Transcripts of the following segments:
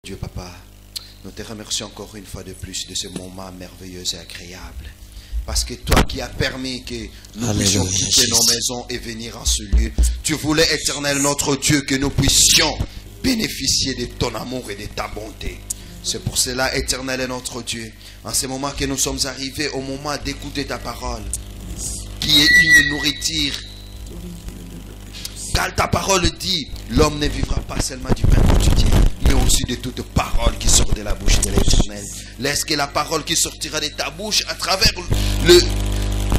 Dieu, Papa, nous te remercions encore une fois de plus de ce moment merveilleux et agréable. Parce que toi qui as permis que nous puissions quitter nos maisons et venir en ce lieu, tu voulais, Éternel notre Dieu, que nous puissions bénéficier de ton amour et de ta bonté. C'est pour cela, Éternel notre Dieu, en ce moment que nous sommes arrivés au moment d'écouter ta parole, qui est une nourriture. Car ta parole dit, l'homme ne vivra pas seulement du pain quotidien, mais aussi de toute parole qui sort de la bouche de l'Éternel. Laisse que la parole qui sortira de ta bouche à travers le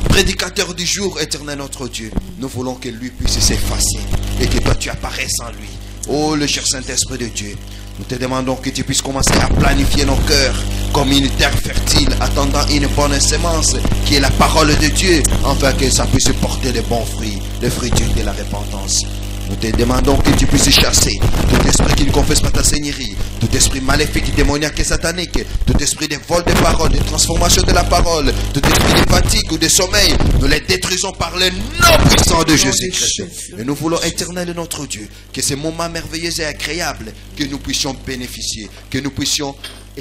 prédicateur du jour, Éternel notre Dieu, nous voulons que lui puisse s'effacer et que toi tu apparaisses en lui. Oh, le cher Saint-Esprit de Dieu, nous te demandons que tu puisses commencer à planifier nos cœurs comme une terre fertile, attendant une bonne semence qui est la parole de Dieu, afin que ça puisse porter de bons fruits, le fruit de la repentance. Nous te demandons que tu puisses chasser tout esprit qui ne confesse pas ta seigneurie, tout esprit maléfique, démoniaque et satanique, tout esprit de vol de parole, de transformation de la parole, tout esprit de fatigue ou de sommeil. Nous les détruisons par le nom puissant de Jésus-Christ. Et nous voulons, Éternel notre Dieu, que ces moments merveilleux et agréables, que nous puissions bénéficier, que nous puissions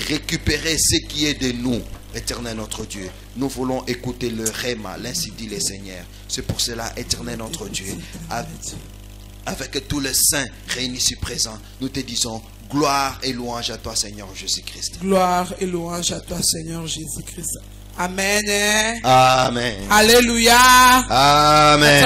récupérer ce qui est de nous. Éternel notre Dieu, nous voulons écouter le Réma, l'ainsi dit le Seigneur. C'est pour cela, Éternel notre Dieu, avec tous les saints réunis ici présents, nous te disons gloire et louange à toi, Seigneur Jésus-Christ. Gloire et louange à toi, Seigneur Jésus-Christ. Amen. Amen. Alléluia. Amen.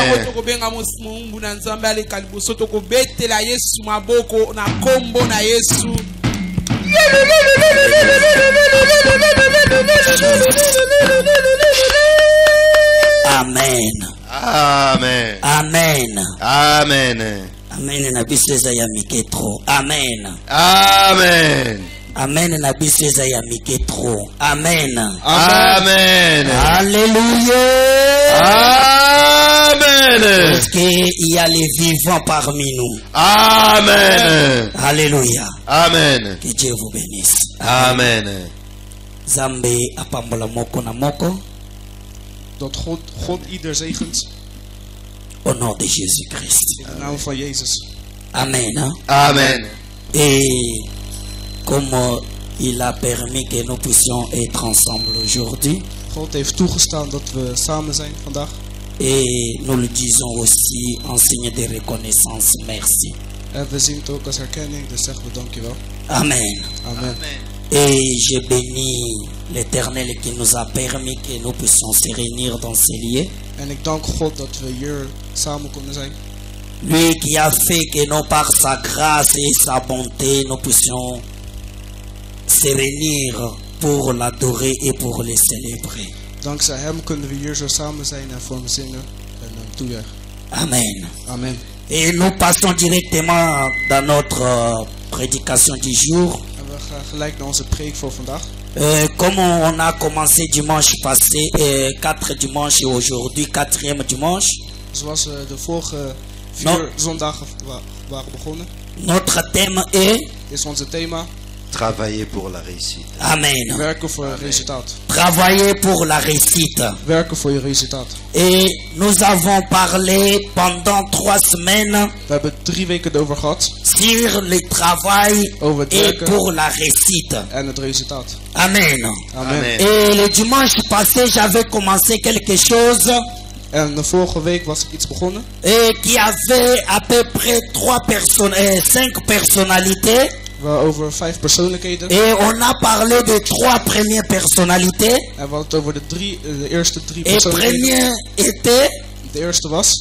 Amen. Amen. Amen. Amen. Amen na biso eza ya mike trop. Amen. Amen. Amen na biso eza ya mike trop. Amen. Amen. Alléluia. Amen. Parce qu'il y a les vivants parmi nous. Amen. Alléluia. Amen. Que Dieu vous bénisse. Amen. Zambe apambola moko na moko. Dat God ieder zegent. Au nom de Jésus-Christ. In de naam van Jezus. Amen. Hein? Amen. Et comme il a permis que nous puissions être ensemble aujourd'hui. God heeft toegestaan dat we samen zijn vandaag. Et nous le disons aussi en signe de reconnaissance. Merci. En we zien het ook als herkenning, dus zeggen we dankjewel. Amen. Amen. Et je bénis l'Éternel qui nous a permis que nous puissions se réunir dans ces lieux. En ik dank God dat we hier samen konden zijn. Lui qui a fait que nous par sa grâce et sa bonté nous puissions se réunir pour l'adorer et pour le célébrer. Dankzij hem kunnen we hier zo samen zijn en voor hem zingen en hem toejuichen. Amen. Amen. Et nous passons directement dans notre prédication du jour. En we gaan gelijk naar onze preek voor vandaag. Comme on a commencé dimanche passé, 4 dimanches et aujourd'hui 4e dimanche. Zoals we de vorige 4 zondagen waren begonnen. Notre thème is onze thema. Travailler pour la réussite. Amen. Werken voor het resultaat. Travailler pour la réussite. Werken voor je resultaat. Et nous avons parlé pendant 3 semaines. We hebben 3 weken erover gehad. Sur le travail et pour la réussite. En het resultaat. Amen. Amen. Et le dimanche passé, j'avais commencé quelque chose. En de vorige week was ik iets begonnen. Et qui avait à peu près 5 personnalités. Over 5 persoonlijkheden. Et on a parlé de 3 premières personnalités. En we hadden het over de eerste 3 Et persoonlijkheden. De eerste was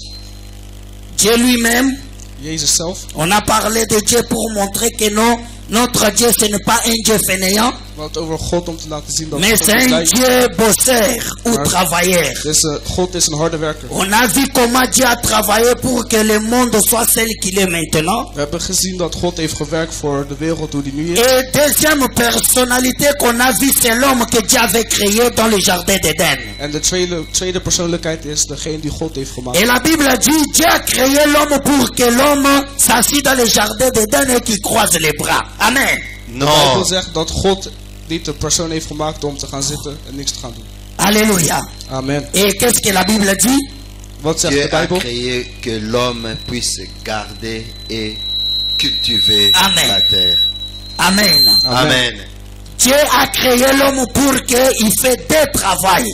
Dieu lui-même. Jezus zelf. On a parlé de Dieu pour montrer que notre Dieu ce n'est pas un Dieu fainéant. We hadden het over God om te laten zien dat mais c'est un Dieu bosseur ou travailleur. God is een harde werker. On a vu comment Dieu a travaillé pour que le monde soit cel qu'il est maintenant. We hebben gezien dat God heeft gewerkt voor de wereld hoe die nu is. Et deuxième personnalité qu'on a vu, c'est l'homme que Dieu avait créé dans le jardin d'Éden. En de tweede persoonlijkheid is degene die God heeft gemaakt. Et la Bible dit, Dieu a créé l'homme pour que l'homme s'assied dans le jardin d'Éden et qu'il croise les bras. Amen. De Bijbel zegt dat God niet de persoon heeft gemaakt om te gaan zitten en niks te gaan doen. Alléluia. Amen. Et qu'est-ce que la Bible dit? Wat zegt Dieu de Bijbel? a créé que l'homme puisse garder et cultiver Amen. la terre. Amen. Amen. Dieu a créé l'homme pour qu'il fait deux travail.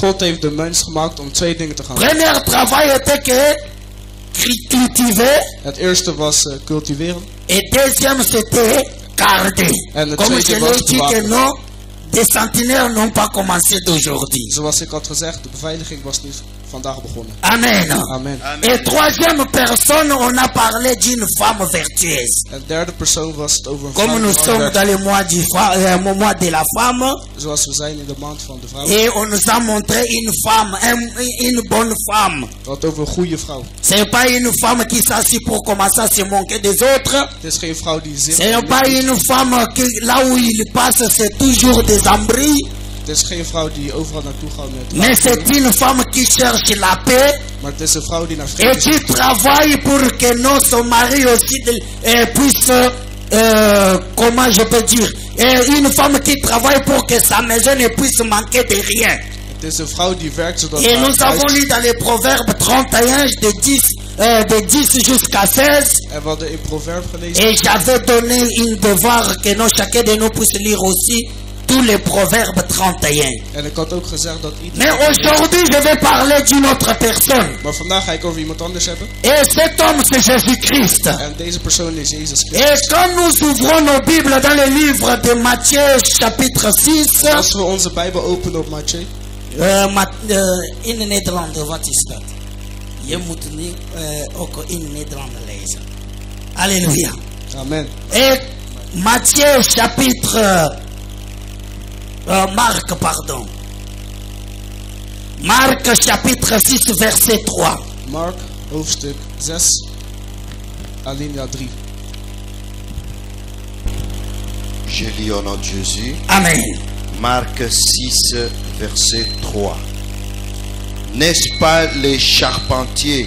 God heeft de mens gemaakt om twee dingen te gaan doen. Premier travail était que cultiver Het eerste was cultiveren. et deuxième c'était garder. En het Comme je tweede l'ai was dit que bewaken. non, des centenaires n'ont pas commencé d'aujourd'hui. Zoals ik had gezegd, de beveiliging was niet vandaag begonnen. Amen. Amen. Et troisième personne, on a parlé d'une femme vertueuse. En derde persoon was het over een Comme nous vrouw. sommes dans le mois de la femme, Zoals we zijn in de maand van de vrouw. et on nous a montré une femme, une bonne femme. Het over een goede vrouw. C'est pas une femme qui s'assied pour commencer à se moquer des autres. Het is geen vrouw die zit. C'est pas une femme qui, là où il passe, c'est toujours des embrouilles. Het is geen vrouw die overal naartoe gaat met Mais c'est une femme qui cherche la paix maar het is een vrouw die naar et vrede qui zoekt. travaille pour que non, son mari aussi puisse, comment je peux dire, une femme qui travaille pour que sa maison ne puisse manquer de rien. Het is een vrouw die werkt zodat Et haar nous avons huis- lu dans les Proverbes 31 de 10 jusqu'à 16. En we hadden in Proverbe gelezen. Et j'avais donné une devoir que non, chacun de nous puisse lire aussi tous les Proverbes 31. En ik had ook gezegd dat Mais iedereen... aujourd'hui, je vais parler d'une autre personne. Maar vandaag ga ik over iemand anders hebben. Et cet homme, c'est Jésus-Christ. En deze persoon is Jezus Christus. Et quand nous ouvrons nos Bibles dans le livre de Matthieu, chapitre 6, Als we onze Bijbel openen op Matthew. in het Nederlands, wat is dat? Je moet niet ook in het Nederlands lezen. Alléluia. Amen. Et Matthieu, chapitre... Marc, pardon. Marc, chapitre 6, verset 3. Mark, hoofdstuk 6, alinea 3. Je lis au nom de Jésus. Amen. Marc 6, verset 3. N'est-ce pas les charpentiers,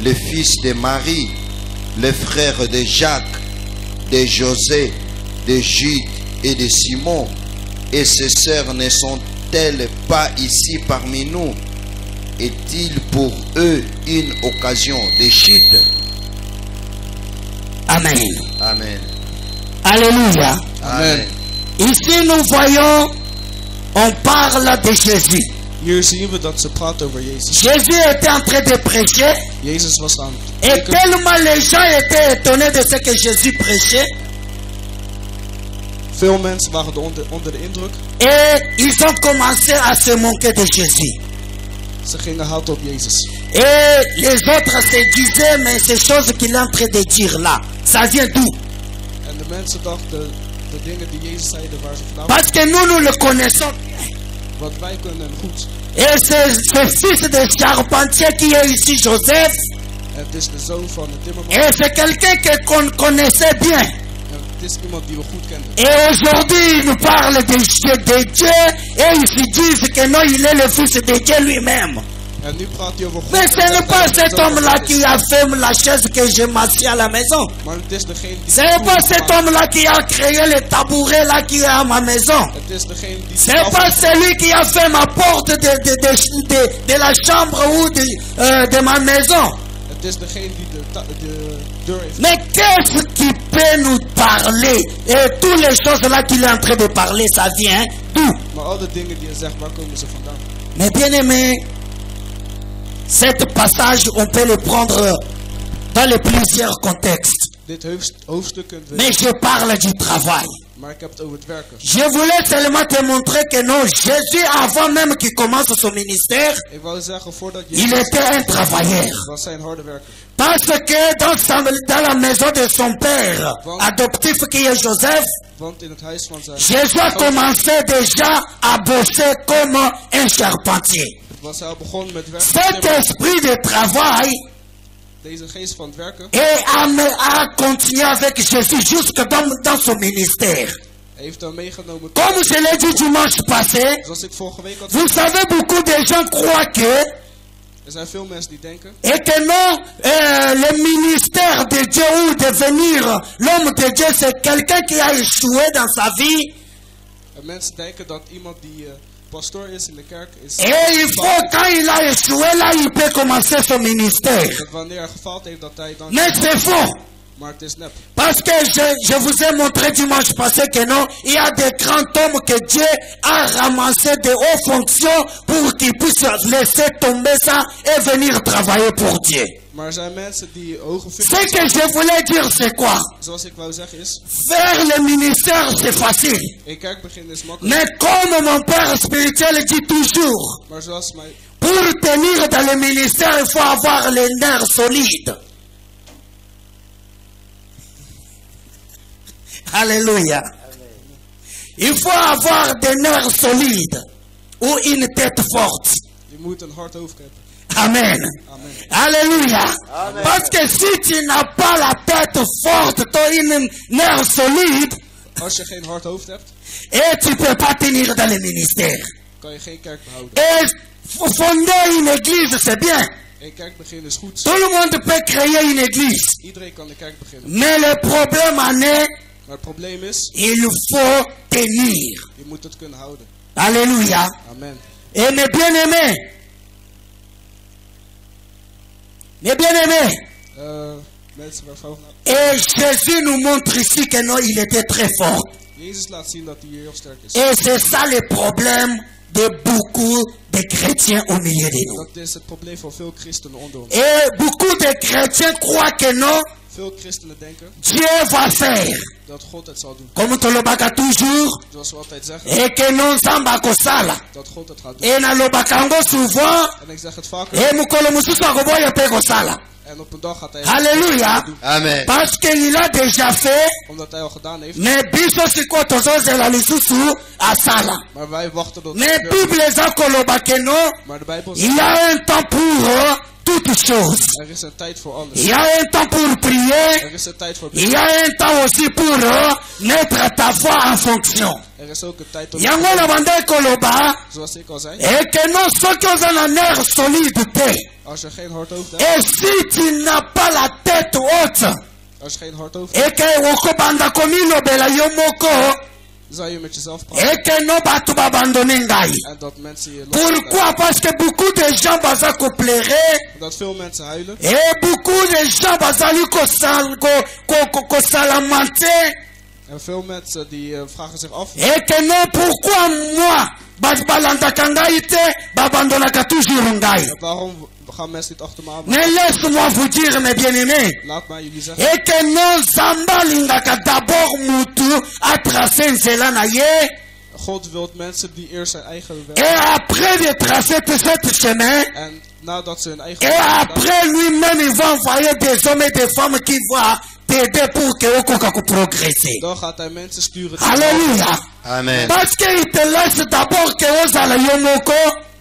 les fils de Marie, les frères de Jacques, de José, de Jude et de Simon, et ses sœurs ne sont-elles pas ici parmi nous? Est-il pour eux une occasion de chute? Amen. Amen. Alléluia. Amen. Ici, nous voyons, on parle de Jésus. Hier zien we dat ze praten over Jezus. Jésus était en train de prêcher. Jezus was aan het Et preken. tellement les gens étaient étonnés de ce que Jésus prêchait. Veel mensen waren onder de indruk. Et ils ont commencé à se moquer de Jésus. Ze gingen hard op Jezus. Et les autres se disaient, mais ces choses qu'il est en train de dire là, ça vient d'où? En de mensen dachten, de dingen die Jezus zeiden, waar ze vandaan Parce que nous le connaissons. wat wij kunnen goed. Et c'est ce fils de charpentier qui est ici, Joseph. En het is de zoon van de timmerman. Et c'est quelqu'un qu'on connaissait bien. En het is iemand die we goed kenden. Et aujourd'hui, il nous parle de Dieu. Et ils se disent que non, il est le fils de Dieu lui-même. En nu praat hij over God. Mais ce n'est pas cet homme-là qui a fait la chaise que j'ai m'assis à la maison. Maar het is degene die... Ce n'est pas cet homme-là qui a créé le tabouret là qui est à ma maison. Het is degene die... Ce n'est pas celui qui a fait ma porte de la chambre ou de ma maison. Het is degene die de deur heeft. Mais qu'est-ce qui peut nous parler? Et toutes les choses là qu'il est en train de parler, ça vient d'où? Maar alle dingen die hij zegt, waar komen ze vandaan? Mais bien aimé, cet passage, on peut le prendre dans les plusieurs contextes. Dit hoofdstuk kunt we... Mais je parle du travail. Maar ik heb het over het werken. Je voulais seulement te montrer que non, Jésus, avant même qu'il commence son ministère, Ik wou zeggen, voordat il Jezus était un travailleur. was zijn harde werker. Parce que dans la maison de son père adoptif qui est Joseph, Want in het huis van zijn... Jésus a commencé déjà à bosser comme un charpentier. Was hij al begonnen met Cet werken. esprit de travail Deze geest van het werken et a continué avec Jésus jusque dans son ministère. heeft dan meegenomen. Comme je l'ai dit dimanche passé, Zoals ik vorige week had. vous savez, beaucoup de gens croient que Er zijn veel mensen die denken. et que non, le ministère de Dieu ou devenir l'homme de Dieu, c'est quelqu'un qui a échoué dans sa vie. En mensen denken dat iemand die pastoor is in de kerk is. Et il faut, quand il a échoué, là, il peut commencer son ministère. Dat wanneer hij gefaald heeft, dat hij dan. Mais c'est faux. maar het is nep. Parce que je vous ai montré dimanche passé que non, il y a des grands hommes que Dieu a ramassé de hautes fonctions pour qu'ils puissent laisser tomber ça et venir travailler pour Dieu. Maar er zijn mensen die hoge Ce functies que je voulais dire c'est quoi? zoals ik wou zeggen is, Faire le ministère c'est facile. in kerk beginnen is makkelijk. Mais comme mon père spirituel dit toujours, Maar zoals mijn pour tenir dans le ministère, il faut avoir les nerfs solides. Alléluia. Il faut avoir des nerfs solides ou une tête forte. je moet een hard hoofd hebben. Amen. Amen. Alléluia. Parce que si tu n'as pas la tête forte, tu as une nerf solide, Als je geen hard hoofd hebt, et tu ne peux pas tenir dans le ministère. kan je geen kerk behouden. Et fonder une église, c'est bien. In kerk beginnen is goed. Tout le monde peut créer une église. Iedereen kan de kerk beginnen. Mais le problème en est, Maar het probleem is, il faut tenir. je moet het kunnen houden. Alléluia. Amen. Et mes bien-aimés, Mensen waarvan et Jésus nous montre ici que non, il était très fort. Jezus laat zien dat hij hier heel sterk is. Et c'est ça le problème de beaucoup de chrétiens au milieu de nous. Dat is het probleem van veel christenen onder ons. Et beaucoup de chrétiens croient que non, Veel christenen denken Dieu va faire. dat God het zal doen. Comme tolobaka toujours, Zoals we altijd zeggen, et que non samba kosala. dat God het gaat doen. Et nalobaka ngo souvent, En ik zeg het vaker. et mukolo mususu akoboya pe kosala. En op een dag gaat hij Alléluia. het doen. Amen. Parce qu'il a déjà fait, Omdat hij al gedaan heeft. mais biso siko tozozela lisusu asala. Maar wij wachten tot Mais het gebeurt. Bible eza koloba que non, Maar de Bijbel il zegt, y a un temps pour toutes choses. er is een tijd voor alles. Il y a un temps pour prier. Er is een tijd voor Il y a un temps aussi pour mettre ta foi en fonction. Er is ook een tijd om Yango na bande koloba, zoals ik al zei, et que non soki oza na nerf solide te. als je geen hard hoofd hebt, Et si tu n'as pas la tête haute, als je geen hard hoofd hebt, et que okobanda komilobela yo moko, zou je met jezelf praten. et que non bato babandone ngai. En dat mensen je Pourquoi? Parce que beaucoup de gens baza koplere, Dat veel mensen huilen. et beaucoup de gens bazali kosalamante, En veel mensen die vragen zich af, et que non, pourquoi moi, balandaka ngai te, babandonaka toujours ngai. waarom gaan mensen niet achter me aan? Mais laisse-moi vous dire, mes bien-aimés, Laat mij jullie zeggen, et que non, Zamba lingaka d'abord mutu a tracé nzela na ye, God wil mensen die eerst zijn eigen et weg. après de tracer ce chemin, En nadat ze hun eigen et weg hebben gedaan, après lui-même, il va envoyer des hommes et des femmes qui vont t'aider pour que okoka ko progresser. dan gaat hij mensen sturen. die- Alléluia. Amen. Parce qu'il te laisse d'abord que ozala yo moko,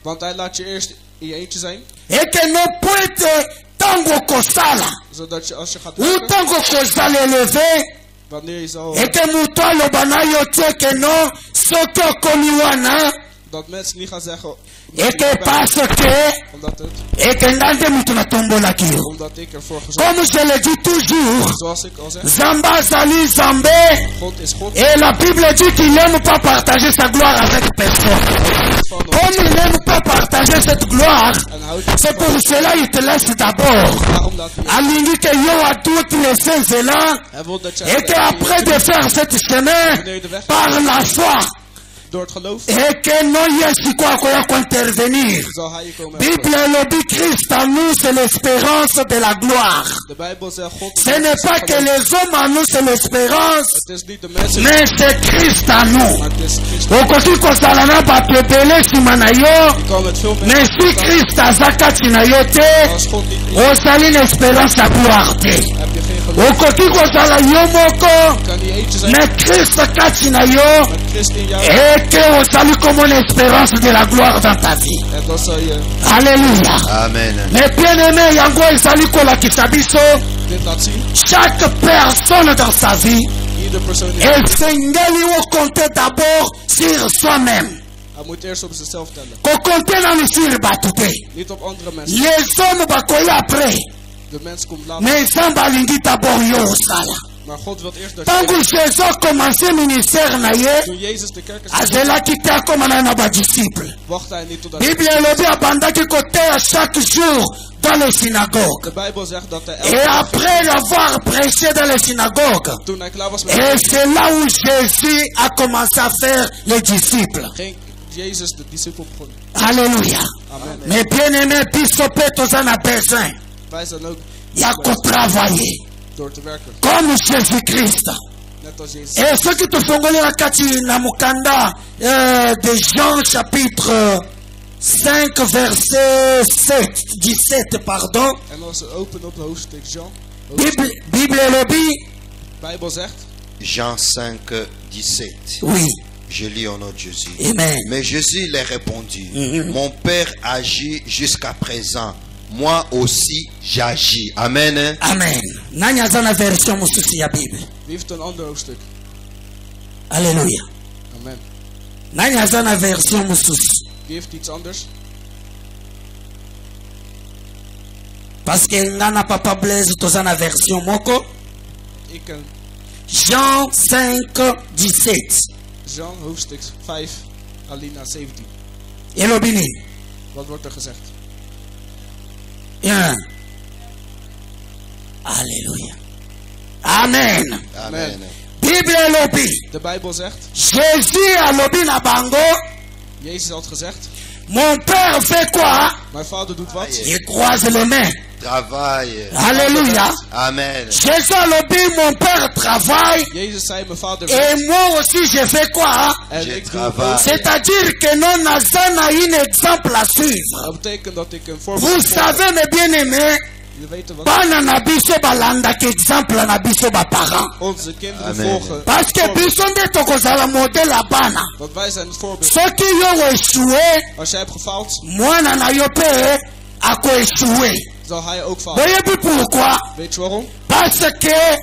Want hij laat je eerst in je eentje zijn, et que non poete tango kosala, zodat je als je gaat ou werken, tango kozala élevé, wanneer je zal, et que moto aloba na yo te que non, soki okomi wana, dat mensen niet gaan zeggen, et que parce que, omdat het, et que ngande mutu na tombolaki yo. omdat ik ervoor gezorgd Comme je le dis toujours, zoals ik al zeg, Zamba azali Zambé, God is God. et la Bible dit qu'il n'aime pas partager sa gloire avec personne. Van ons. Comme il n'aime pas partager cette gloire, En houdt c'est pour cela qu'il te laisse d'abord. Daarom laat hij Alingi que yo a toutes les saints là, Hij wil dat et que après de faire cette chemin, wanneer je de weg par la foi, door het geloof, et que non yesi quoi intervenir. zal hij je komen helpen. Bible lobby Christ en nous, c'est l'espérance de la gloire. De Bijbel zegt God. Ce n'est pas que les hommes en nous, c'est l'espérance, Het is niet de mensen, mais c'est Christ en nous. maar het is Christus. Okoki kozala na bato ebele nsima na yo, Je kan met veel mais mensen si staan. Christ aza kati na yo te, Als God niet is, ozali na espérance ya gloire te. heb je geen geloof. Okoki kozala yo moko, Kan niet eentje zijn mais Christ kati na yo, met Christus in jou. et que ozali comme une espérance de la gloire dans ta vie. En dan zal je Alléluia. Amen. Mais bien aimé, yango ezali kolakisa biso, dit laat zien. chaque personne dans sa vie, Ieder persoon die esengeli okompte d'abord sur soi-même. hij moet eerst op zichzelf tellen. Kokompte nanu sur bato te. Niet op andere mensen. Les hommes bakoya après. De mens komt later. Mais Zamba alingi d'abord yo osala. Maar God wil eerst dat Tango Jésus a commencé ministère na ye, toen Jezus de kerk is azelaki te akomana na ba disciple. wacht hij niet totdat Bible elobi abandaki koteya chaque jour dans les synagogues. de Bijbel zegt dat hij Et après l'avoir prêché dans les synagogues, toen hij klaar was met et c'est là où Jésus a commencé à faire les disciples. ging Jezus de discipel begonnen. Alléluia. Amen. Mais bien aimé, biso pe toza na besoin Wij zijn ook ya kotravailler door te werken, comme Jésus-Christ. net als Jezus. Et ce qui te fongoli na kati na mukanda de Jean chapitre 5 verset 17 pardon. En als we openen op hoofdstuk Jean, Bible elobi, Bijbel zegt, Jean 5, 17. oui, Je lis au nom de Jésus. amen. Mais Jésus leur répondit, Mhm. mon Père agit jusqu'à présent. Moi aussi j'agis. Amen. Hein? Amen. Nani aza na version mosusu ya Bible? wie heeft een ander hoofdstuk? Alléluia. Amen. Nani aza na version mosusu? Wie heeft iets anders? Parce que nga na papa Blaise toza na version moko. Ik ken Jean 5 17. Jean hoofdstuk 5, alinea 17. Elobi nini? Wat wordt er gezegd? Yeah. Alléluia. Amen. Amen. Bible elobi. De Bijbel zegt, Jésus alobi na bango. Jezus had gezegd, Mon père fait quoi? mijn vader doet wat? Aïe. Il croise les mains. Travaille. Alléluia. Amen. Jésus alobi, mon père travaille. Jezus zei, mijn vader werkt. Et moi aussi je fais quoi? En Je ik doe travaille. ook. C'est-à-dire que non nazana un exemple à suivre. Dat betekent dat ik een Vous voorbeeld volg. savez mes bien-aimés, Jullie weten wat? bana na biso balandaka exemple na biso baparents. Onze kinderen Amen. volgen. Parce que biso nde tokozala modèle ya bana. Want wij zijn het voorbeeld. Soki yo eshue, Als jij hebt gefaald, mwana na yo mpe akoeshue. zal hij ook falen. Boyebi pourquoi? Weet je waarom? Parce que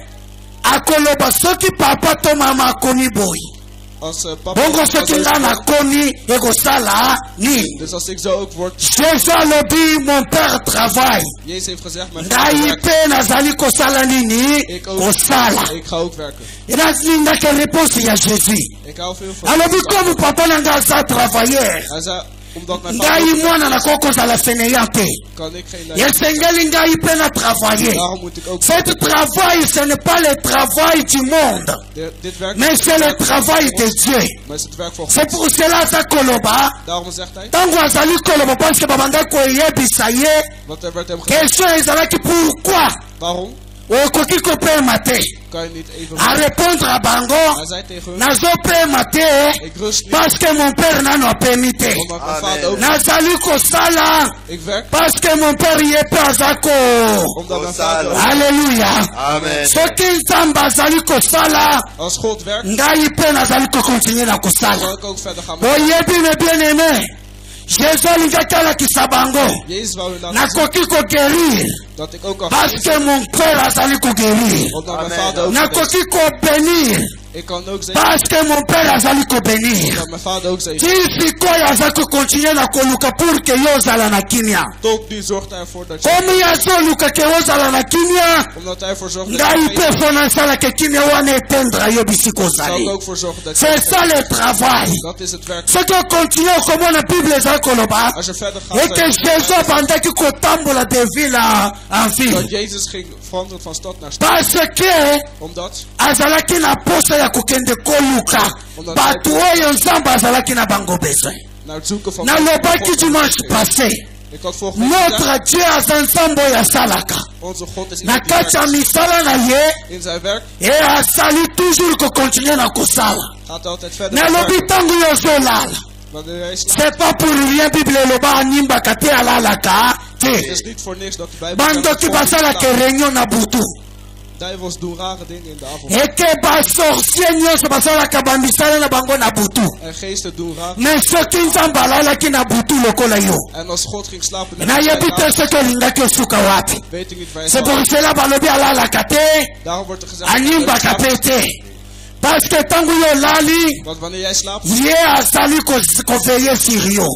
akoloba soki papa to mama akoni boyi. Als papa... Bongo soki nga nakoni ekosala nini? Dus als ik zo ook word... Jésus alobi mon père travaille. Jezus heeft gezegd, mijn vader Ngai werkt. mpe nazali kosala nini? Ik ook. Kosala. Ik ga ook werken. Enazingaki réponse ya Jésus. Ik hou veel van... alobi comme papa na ngai aza travailleur, Hij zei, omdat mijn ngai vader... mwana nakoki kozala fainéant te. Kan ik geen leider. Esengeli ngai mpe na travailler. Daarom moet ik ook... Cet travail, ce n'est pas le travail du monde, Dit werk... mais c'est le travail de Dieu. Maar is het werk van C'est God. pour cela aza koloba, Daarom zegt hij... ntango azali koloba parce que babanda koyebisa ye, Want er werd hem gezegd... question ezalaki pourquoi Waarom okoki kopema te. kan je niet even... A répondre à bango, Hij zei tegen hun... nazopema te Ik rust niet, parce que mon père nano apemi te. omdat mijn Amen. vader ook... Nazali kosala Ik werk, parce que mon père ye mpe aza ko. omdat mijn vader ook... Alléluia. Amen. Soki nzambe azali kosala, Als God werkt, ngai mpe nazali kokontinue na zal kosala. ik ook verder gaan met... Oyebi me bien aimé, Jésus alingaki alakisa bango Jezus wou u laten zien nakoki koguérir dat ik ook kan parce que mon père azali koguérir. omdat mijn Amen. vader ook geneest. Nakoki kobénir Ik kan ook zeggen parce que mon père azali kobénir. dat mijn vader ook zegt. Ti sikoyo aza kokontinue na koluka pour ke yo ozala na kimia. Tot nu zorgt hij ervoor dat je... Komi azoluka ke ozala na kimia, Omdat hij ervoor zorgt dat ngai je... mpe mpo nasalaka kimia wana etendre yo bisika Zal ik ozali. ook voor zorgen dat je... C'est ça le travail. Dat is het werk. soki okontinue okomona bible eza koloba Als je verder gaat... ete jésus abandaki kotambola de ville en Dat ville Jezus ging veranderen van stad naar stad. parce que Omdat azalaki na posa ya kokende koluka bato oyo nzambe azalaki na bango besoin. naar het zoeken van... Nalobaki dimanche passé, Ik had vorige week gezegd, notre dieu aza nzambe oyo asalaka onze God is na iemand die kati ya werkt. misala na ye, In zijn werk e asali toujours kokontinue na kosala. gaat hij altijd verder. Nalobi werken. ntango yo ozolala, Wanneer hij slaapt, c'est pas pour rien bible eloba animbaka te alalaka te. het is niet voor niks dat de Bijbel zegt Bandoki dat God basalaka slaapt. réunion na butu Duivels doen rare dingen in de avond. eke basorcier nyonso basalaka bamisala na bango na butu, En geesten doen raar. mais soki nzambe alalaki na butu lokola yo, En als God ging slapen, nayebi te soki olingaki osuka wapi. weet ik niet waar je C'est pour slaapt. cela balobi alalaka te, Daarom wordt er gezegd, animbaka mpe te, parce que ntango yo olali want wanneer jij slaapt, ye azali koveille sur yo,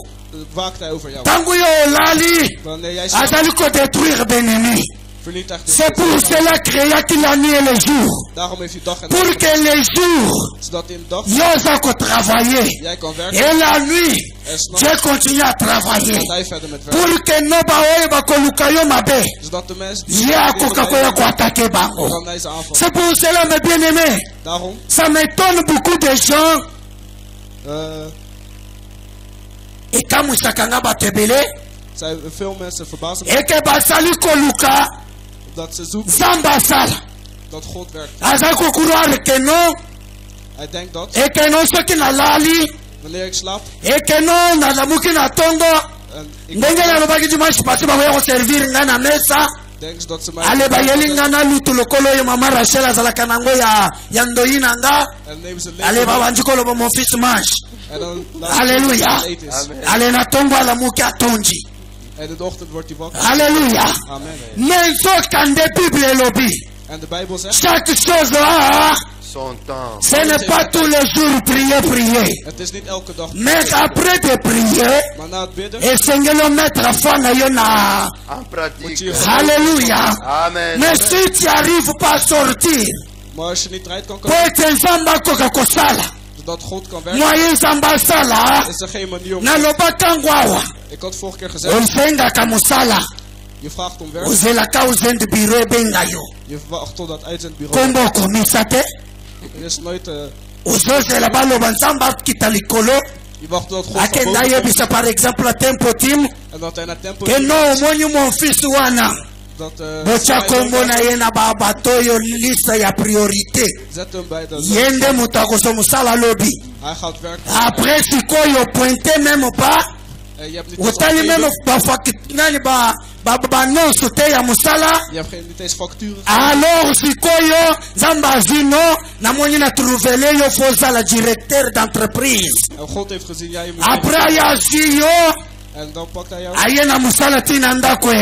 waakt hij over jou. ntango yo olali Wanneer jij slaapt, azali kodétruire benemi. Vernietigt de C'est pour cela créa-t-il la nuit et le jour. Daarom heeft hij dag en Pour nacht. que les jours, Zodat in de dag Yosa ko travailler. jij kan werken. Et la nuit, En s'nachts Dieu continue à travailler. gaat hij verder met werken. Pour que no baoye bakoluka yo mabe. Zodat de mensen Ye akoka koya ko attaquer bango. kan hij ze aanvallen. C'est pour cela, mes bien-aimés, Daarom, ça m'étonne beaucoup de gens. Ekamusaka nga batebele. zijn veel mensen verbazen me Eke basali koluka. dat ze zoeken Zamba sala. dat God werkt. Aza kokouroire que non. Hij denkt dat Et que non soki na lali. wanneer ik slaap Et que non nalamuki na tongo. en ik Ndenge nalobaki dimanche passé bakoya koservir nga na mesa. denk ze dat ze mij Ale bayeli nga na lutu lokolo oyo mama Rachel azalaka nango ya ndoyi na nga. en nemen ze Ale leven babandi koloba mon fils mange. en dan laten Alléluia. ze eten is. Ale na tongo alamuki atonji. En in de ochtend wordt hij wakker. Alléluia. Amen. Mais nzokande Bible elobi. En de Bijbel zegt, Chaque chose a, Son temps. ce n'est pas tous les jours prier. het is niet elke dag. Mais après de prier, Maar na het bidden esengeli mettre foi na yo na. En pratique. Alléluia. Amen. Mais si tu n'arrives pas à sortir, maar als je niet eruit kan po komen, ete nzambe akoka kosala, zodat God kan werken, moyen nzambe asala, is er geen manier om. nalobaka ngo awa, Ik had vorige keer gezegd, osengaka mosala, je vraagt om werk, ozelaka ozende biro ebenga yo. je wacht tot dat uitzendbureau. Kombo okomisa te, Er is nooit, ozozela baloba nzambe akita likolo, je wacht tot God van akenda boven komt yebisa par exemple tempo tim, en dat hij naar tempo ke no omoni mon fils wana, dat botya kombo na ye na bato oyo lista ya priorité. zet hem bij de Ye nde moto akoso mosala lobi. hij gaat werken Après sikoyo pointe même pas, en je hebt niet eens otali opgegeven. même nani banonso te ya mosala. Je hebt niet eens facturen. Alors sikoyo nzambe azino namoni na trouvele yo fozala directeur d'entreprise. En God heeft gezien, jij moet Après aya azwi yo en dan pakt hij jou. aye na mosala ntina ndako e.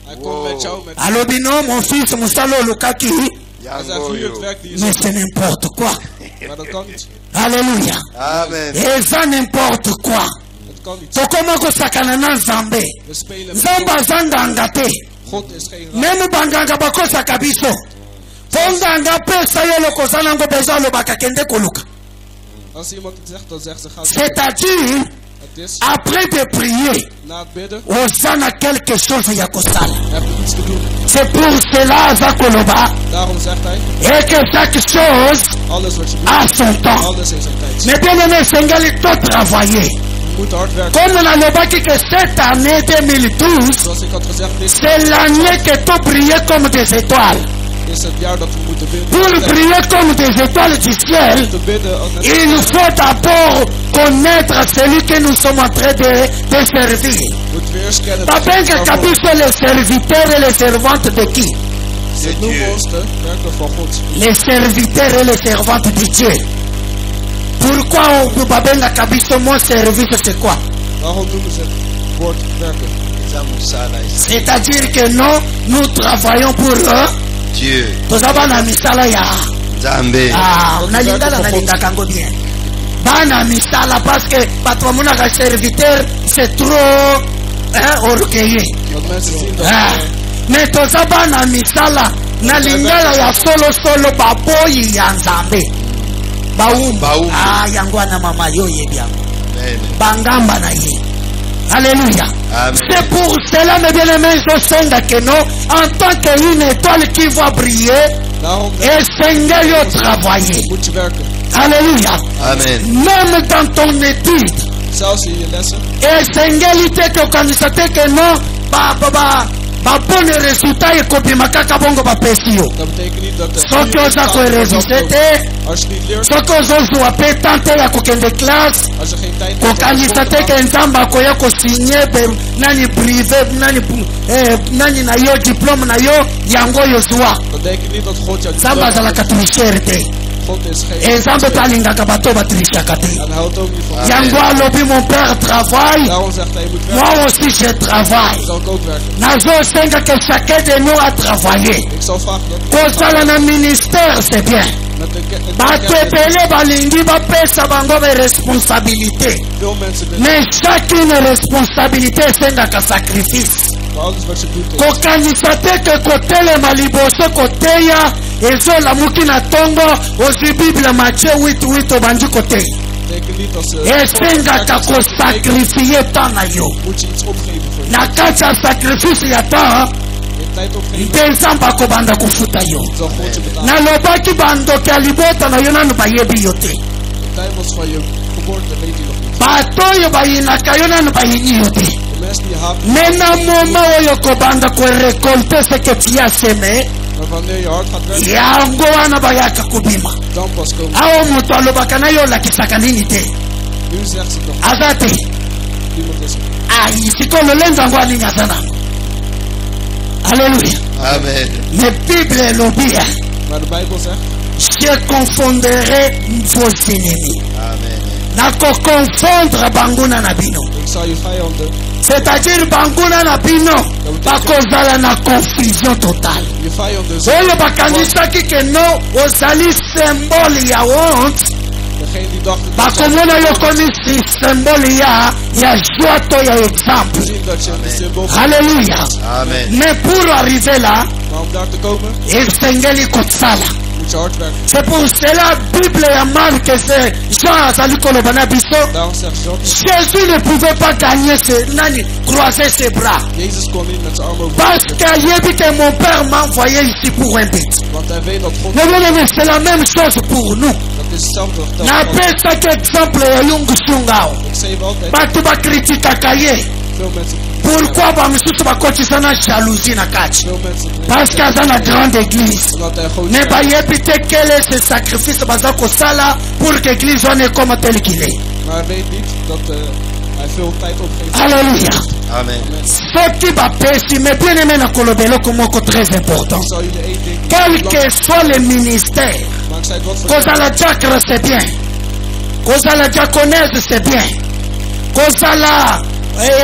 Hij komt met jou met. Alobi no mon fils mosala olukaki, Hij zegt nu het werk die je mais zegt. c'est n'importe quoi. Maar dat kan niet. Alléluia. Amen. Eza n'importe quoi. Het kan niet. Tokoma kosakana na nzambe. We spelen met Nzambe God. aza nganga te. God is geen raad. Meme banganga bakosaka biso. Po nganga pesa yo lokoza nango bezo alobaka kende koluka. Als iemand het zegt, dan zegt ze gaan. C'est-à-dire, Het is après de prier, na het bidden, osana quelque chose ya kosala. heb je iets te doen. C'est pour cela aza koloba Daarom zegt hij, et que chaque chose alles wat je doet, a son temps. alles in zijn tijd. Mais bien aimé, esengeli to travailler. Je moet hard werken. Comme nalobaki que cette année 2012, Zoals ik had gezegd, dit c'est l'année que tu prier comme des étoiles. is het jaar dat we moeten bidden. Pour prier comme des étoiles du ciel, Te bidden als net il faut d'abord connaître celui que nous sommes en train de servir. moet weer eens kennen. Babenga kabiso les serviteurs et les servantes de qui? C'est Het noemen Dieu. ons de werken van God. Les serviteurs et les servantes de Dieu. Pourquoi on babenga kabiso mon service c'est quoi? Waarom noemen ze het woord werken? C'est-à-dire que nous travaillons pour eux. Dieu. Toza bana misala ya. Nzambe. Nalingaka ngo bien. Bana misala parce que bato bamonaka serviteur c'est trop orgueilleux. Dat mensen zien dat Mais toza bana misala na lingala ya solo baboyi ya nzambe baumba yango wana mama yo yebi yango Amen. bangamba na ye. Alléluia. Amen. C'est pour cela, mes bien-aimés, je sens que nous, en tant qu'une étoile qui va briller, daarom et Seigneur, yo travailler. moet je werken. Alléluia. Amen. Même dans ton étude, Zelfs in je lessen. et Seigneur, il te que constater que non, bon résultat et kopima kaka bongo ba pesio. Dat betekent niet dat de Soki oza ko résister te, als je niet leert, soki ozozwa pe tante ya kokende classe, als je geen tijd hebt, kokanisa te ke nzambe akoya kosinye nani privé nani na yo diplôme na yo yango oyo zwa. dat betekent niet dat God jou Nzambe azalaka tricher te. God is geen Nzambe te alingaka bato batrishaka te. en hij houdt ook niet van. Yango alobi mon père travaille, Daarom zegt hij, je moet moi werken. aussi je travaille. Zal ik ook werken. Nazosenga que chacun de nous a travaillé. Ik zal vragen dat Kozala na ministère c'est bien. met de Bato ebele balingi bapesa bango be responsabilité. veel mensen willen. Mais chacune responsabilité esengaka sacrifice. Maar alles wat je doet is... kokanisa te ke kotelema liboso koteya ezolamuki na tongo ozwi bible Matthieu 8:8 obandi koteya Teken niet als... esengaka kosakrifie temps na yo Moet je iets opgeven voor je. na kati ya sakrifise ya temps Je tijd opgeven. nde nzambe akobanda kofuta yo Zal God je betalen. nalobaki bandoki ya libota na yo nanu bayebi yo te De tijmels van je geboorte weet je nog niet. bato oyo bayinaka yo nanu bayini yo te De mensen die je haat, me na moma oyo kobanda korekolte seke ti ya seme maar wanneer je hard gaat werken, yango wana bayaka kobima dan pas komen. awo moto alobaka na yo olakisaka nini te Nu zegt ze nog, aza te iemand is er. ai sikolo lenza yango alingi aza nango alleluya Amen. me bible elobi ya Maar de Bijbel zegt, je confondrai vos ennemis Amen. nakokonfondre banguna na bino ik zal je vijanden, c'est-à-dire banguna na bino bakozala na confusion totale je vijanden zullen oyo bakanisaki ke no ozali symbole ya honte degene die dachten dat zij bakomona yo komi symbole ya joie to ya exemple zien dat je een symbool halleluya Amen. mais pour arriver là maar om daar te komen, esengeli kosala moet je hard werken. c'est pour cela bible ya marke c'est jean azali koloba na biso Daarom zegt Jean, Jésus ne pouvait pas gagner croiser ses bras. Jezus kon niet met zijn armen over Parce qu'il a dit que mon père m'a envoyé ici pour un but. want hij weet dat God, Mais bien, c'est la même chose pour nous. dat is hetzelfde verteld. N'appelle ça qu'exemple ya Yungu Shungao. Ik zei hem altijd, Batu ba critique kaye. veel mensen, Pourquoi ba misusu ba kotisa na jalousie na kati? veel mensen, Parce qu'il y a une grande église. omdat hij groot Ne is. ba yebite quel est ce sacrifice baza kosala pour que l'église soit comme tel qu'il est. Maar hij weet niet dat hij veel tijd opgeeft. Alléluia. Amen. Soki bapesi mais bien aimé na kolobelo komoko très important. Ik zal jullie één ding Quel que soit le ministère, maar ik zei wat voor kozala diacre c'est bien, kozala diaconesse c'est bien, kozala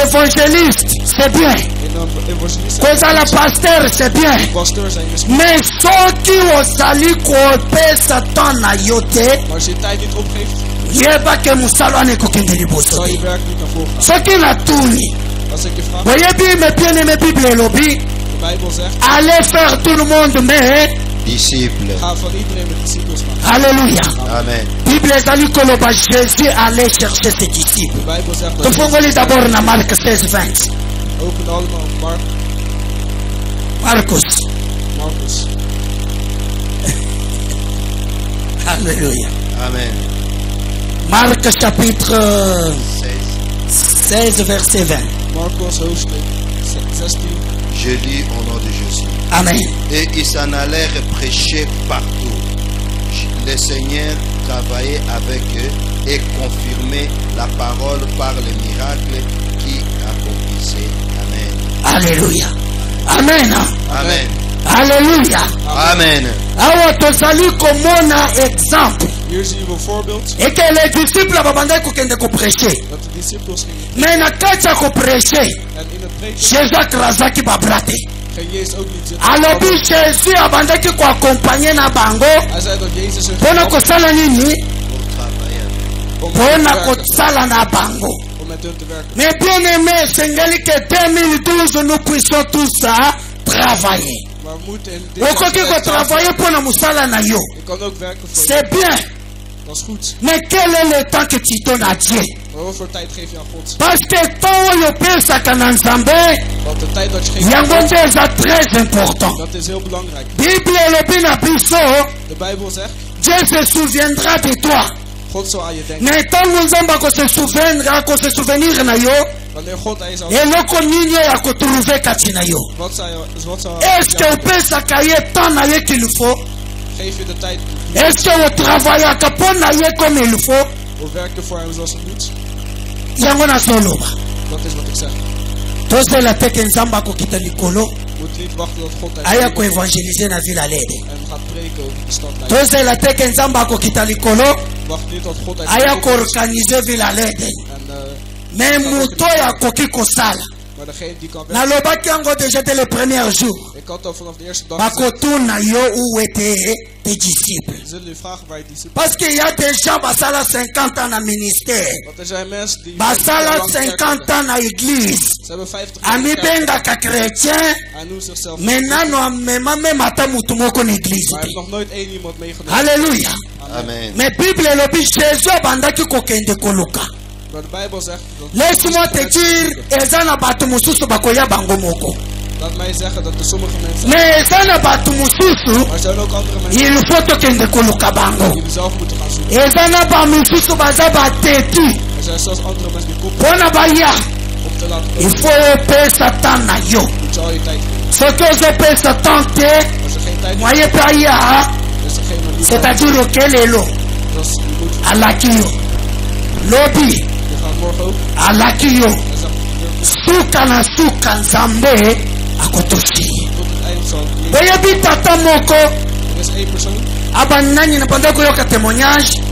évangéliste c'est bien, een evangelist kozala pasteur c'est bien. pasteur zijn misschien. Mais soki ozali kopesa temps na yo te Maar als je je tijd niet opgeeft, yeba ke mosala wana ekokende liboso zal je te. werk niet naar voren gaan. Soki natuni Als ik je vraag, boyebi me bien aimé bible elobi de Bijbel zegt, allez faire tout le monde mais Disciple. ga van iedereen met disciples maken. alléluia. Amen. Bible ezali koloba Jésus allait chercher ses disciples. De Bijbel zegt dat tofongoli d'abord na Marc 16:20. open allemaal op Marcos. Marcus. Alléluia. Amen. Marc chapitre 16. 16 verset 20. Marcus hoofdstuk 16. Je lis au nom de Jésus. Amen. Et ils s'en allèrent prêcher partout. Le Seigneur travaillait avec eux et confirmait la parole par les miracles qui accomplissaient. Amen. Alléluia. Amen. Amen. Alléluia. Amen. Awa tozali komona exemple. Hier zien we een voorbeeld Et que les disciples babandaki kokende koprêcher. dat de disciples gingen Mais na kati ya koprêcher, en in het preken Jésus akrazaki babrate. ging Jezus ook niet zitten. Alobi Jésus abandaki koaccompagner na bango Hij zei dat Jezus hun mpona helpen kosala nini? Pour travailler. om mpona met hun te werken, kosala na bango. om met hun te werken. Mais bien aimé, esengeli que 2012 nous puissions tous travailler. Maar we moeten in dit jaar Okoki sterk samen. kotravailler mpona mosala na yo. Je kan ook werken voor je. C'est bien. Dat is goed. Mais quel est le temps que tu donnes à Dieu? Maar hoeveel tijd geef je aan God? Parce que temps oyo opesaka na Nzambe, Want de tijd dat je geeft aan yango God, nde eza très important. dat is heel belangrijk. Bible elobi na biso, De Bijbel zegt, Dieu se souviendra de toi. God zal aan je denken. Mais ntango Nzambe akose souvenir na yo, Wanneer God aan je zal eloko nini oyo akotrouve kati na yo? wat zal Est-ce que opesaka ye temps na ye qu'il faut? geef je de tijd Est-ce que otravaillaka mpo na ye comme il faut? of werk je voor hem zoals het moet? Yango nazoloba Dat is wat ik zeg. tozela te ke Nzambe akokita likolo Je moet niet wachten tot God uit aya koevangelize na ville alede. en gaat preken over de stad Leiden. Tozela te ke Nzambe akokita likolo Wacht niet tot God uit aya is koorganize ville alede. en Me moto oyo akoki kosala maar Maar degene die kan werken. nalobaki yango déjà dès le premier jour. Ik had al vanaf de eerste dag gezegd. bakotuna yo où étaient tes disciples. Ze zullen u vragen waar je discipelen. Parce qu'il y a des gens basala 50 ans na ministère. Want er zijn mensen die basala lang kerk 50 hebben. ans na église. Ze hebben 50 jaar kerk amibengaka chrétien. en noemen zichzelf. Mais nano amema même ata mutu moko na église. Maar hij heeft nog nooit één iemand meegenomen. Alléluia. Amen. Mais Bible elobi Jésus abandaki kokende koluka. Maar de Bijbel zegt dat. Laisse-moi te dire, eza na bato mosusu bakoya bango moko. Laat mij zeggen dat er sommige mensen. Mais eza na bato mosusu, Maar er zijn ook andere mensen il faut tokende koluka bango. die zelf moeten gaan zoeken. Eza na ba mosusu baza batetu. Er zijn zelfs andere mensen die koppelen Mpona baya, om te laten il komen. faut opesa temps na yo. Moet je al je tijd geven. Soki ozopesa temps te, Als er geen tijd is, moye mpe aya, is er geen manier. c'est-à-dire okelelo, Dus je moet. alaki yo. Lobi, Je gaat morgen ook. alaki yo. En zegt, Suka na suka nzambe akotoshi. tot het eind zal het leven. Boyebi tata moko, Er is één persoon. abanani na banda koyoka témoignage.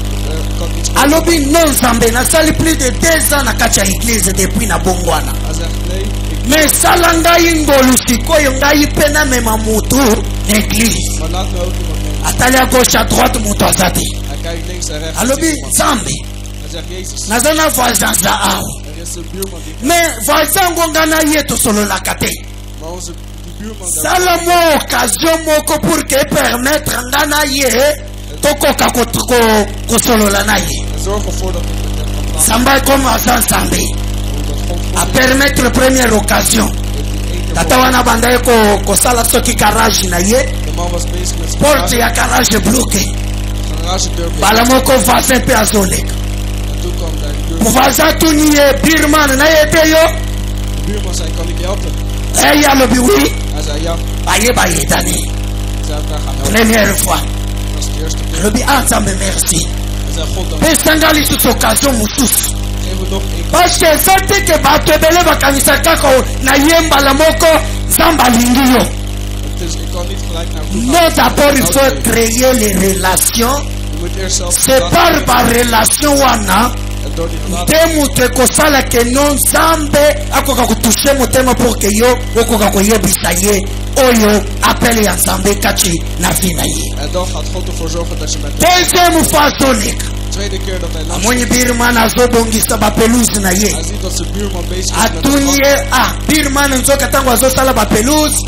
Kan iets Alobi non nzambe nasali plus de 2 ans na kati ya église depuis na bongwana. Hij zegt nee. Ik, Mais sala ngai ngolu sikoyo ngai mpe namema mutu na église. maar laat me ook iemand nemen. Atali à gauche à droite mutu aza te. Hij kijkt links en rechts. Alobi ziet iemand. nzambe Hij zegt Jezus. naza na voisin za awa. Er is een buurman die. Mais voisin ngo ngai na ye tosololaka te. Maar onze die buurman daar. Sala mo occasion moko pour que permettre ngai na ye tokoka kosolola na ye. En zorg ervoor dat het met hem kan praten. Samba comme aza nzambe Dat God a God permettre première occasion. die ene Tata wana banda ye kosala soki garage na ye, de man was bezig met zijn porte ya garage bloqué. garagedeur bezig. Bala moko voisin mpe azoleka. En toen kwam daar de buurman. voisin tuni ye birman na ye te yo. De buurman zei, kan ik je helpen? Eyi alobi wi Hij zei ja. baye bayedani Hij zei elkaar gaan helpen. première fois. Dat was de eerste keer. Alobi ah nzambe merci. Hij zei God dan. pesanga lisusu occasion mosusu. Geef me nog één. parce que eza te ke bato ebele bakanisa kaka na ye mbala moko nzambe alingi yo. Het is, ik kan niet gelijk naar hem toe Non, gaan. d'abord il faut créer les relations. Je moet eerst zelf C'est par ba relation wana en door die relatie. te moto ekosala ke no nzambe akoka kotushe motema pour ke yo okoka koyebisa ye oyo apele ya nzambe kati na vi na ye. En dan gaat God ervoor zorgen dat je met de Deuxième fois azoleka tweede keer dat hij langs amoni birman azobongisa bapelouse na ye hij ziet dat zijn buurman bezig is met atuni de ye birman nzoka ntango azosala bapelouse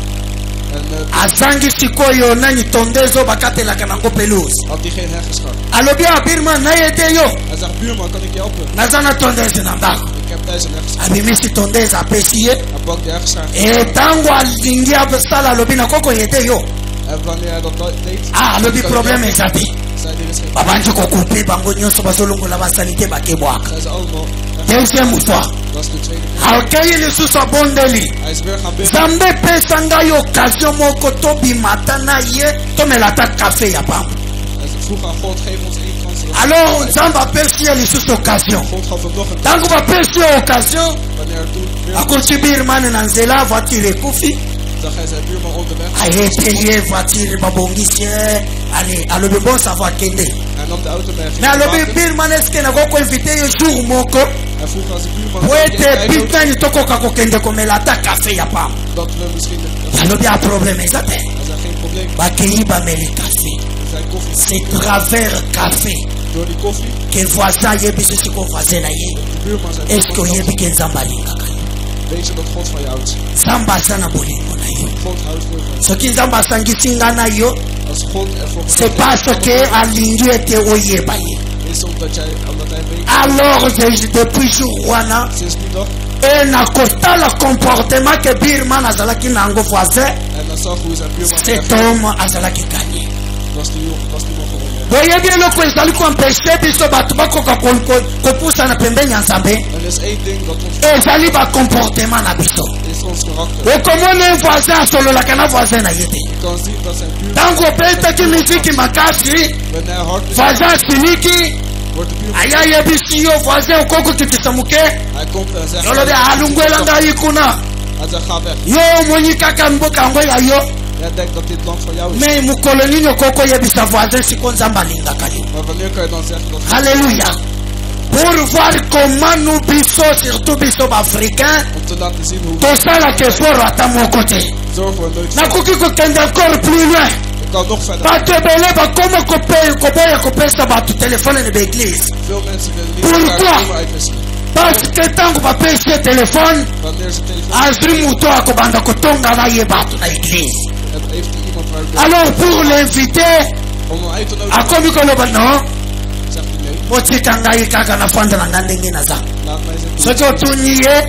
en azangi sikoyo nani tondezo bakatelaka nango pelouse had hij geen heggeschaar. alobi a birman nayede yo Hij zegt, buurman, kan ik je helpen? naza na tondeze na ndako Ik heb thuis een heggeschaar. abimisi tondeze apesi ye Hij pakt die heggeschaar. ntango alingi asala alobi nakoko yede yo En wanneer hij dat deed, alobi kan probleme ik eza te zei er is geen babandi kokupe bango nyonso bazolongola basali te bakebwaka Zij ze allemaal. deuxième fois Dat is de tweede keer. akei lisusu abondeli Hij is weer gaan bidden. nzambe epesa ngai occasion moko tobimata na ye tomela ata kafe ya pamba Hij vroeg aan God, geef ons één kans. alors nzambe apesi ye lisusu occasion God gaf hem nog een kans. ntango bapesi ye occasion Wanneer er toen weer akuti birmane na nzela voiture ekufi zag hij zijn buurman onderweg. ayete ye voiture babongisi ye ale alobi bon savo akende Hij nam de auto mee. me alobi birman eske nakoko invite ye jour moko Hij vroeg aan zijn buurman po "Kan ete jij ook bitani tokoka kokende komela ata kafe ya pamba dat we misschien alobi a problème eza te Hij zei geen probleem. bakei bameli kafe Er zijn koffie. c'est travers kafe Door die koffie, ke voisin ayebi sisiko voisin na ye de buurman zei eske oyebi ke nzambe alingaka yo weet je dat God van je houdt. nzambe aza na bolingo na yo God houdt veel van je. soki nzambe asangisi nga na yo Als God ervoor c'est parce que alingi ete oyeba ye is omdat hij weet. alors depuis jour wana Sinds die dag. e nakotala comportement ke birman azalaki na yango voisin En dan zag hoe zijn buurman cet homme azalaki gagné was die man gewonnen. boyebi eloko ezali koempeshe biso bato bakoka kopusana pembeni ya nzambe En er is één ding dat ons ezali bacomportement na biso is ons karakter. okomona voisin asololaka na voisin na ye te Je kan zien dat zijn buurman, ntango opesaki miziki makasi wanneer hij hard is, voisin asiliki wordt de buurman. aya yebisi yo voisin okokokitisa moke Hij komt en zegt. yolobi alungwela ngai kuna Hij zegt ga weg. yo omoni kaka mboka yango ya yo Jij denkt dat dit land van jou is. me mokolo nini okoki oyebisa voisin siko nzambe alingaka yo Maar wanneer kan je dan zeggen dat halleluya pour voir comment nous biso, surtout biso africains, Om te laten zien hoe tout ça la que fort à mon côté. zorgen we nooit. Nakoki kokende encore plus loin. Ik kan nog verder. Bato ebele bakoma koboya kopesa bato telefone na baeglise. Veel mensen willen niet Pourquoi? elkaar nummer uitwisselen. Parce que ntango bapesi ye telefone Wanneer ze telefoon azwi moto akobanda kotonga na ye bato na eglise. heeft hij iemand waar ik Alors pour l'inviter om hem uit te nodigen, akomi koloba no zegt hij nee. botika ngai kaka nafanda na nga ndenge naza. Laat mij zitten. Soki otuni ye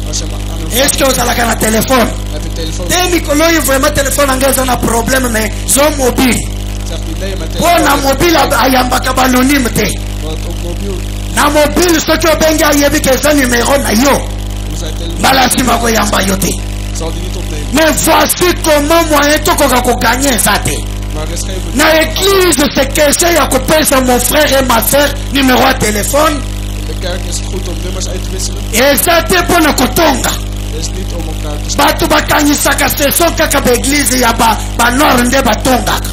Als je hem aan hem eske ozalaka na telefone heb je telefoon. te mikolo oyo vraiment telefone na ngai eza na problème mais zo mobile Zegt hij nee, mijn mpo na telefoon. mobile ayambaka banonyme te. Want op mobiel Na mobile soki obengi ayebi ke eza numero na yo hoe zijn telefoon mbala nsima koyamba yo te. zal die niet opnemen. Mais voici comment moyen tokoka koganye eza te. Maar er is geen Na église c'est question ya kopesa mon frère et ma sœur numéro ya telefone In de kerk is het goed om nummers uit te wisselen. eza te mpo na kotonga. Het is niet om elkaar te staan. bato bakanisaka seso kaka baeglize ya banor nde batongaka.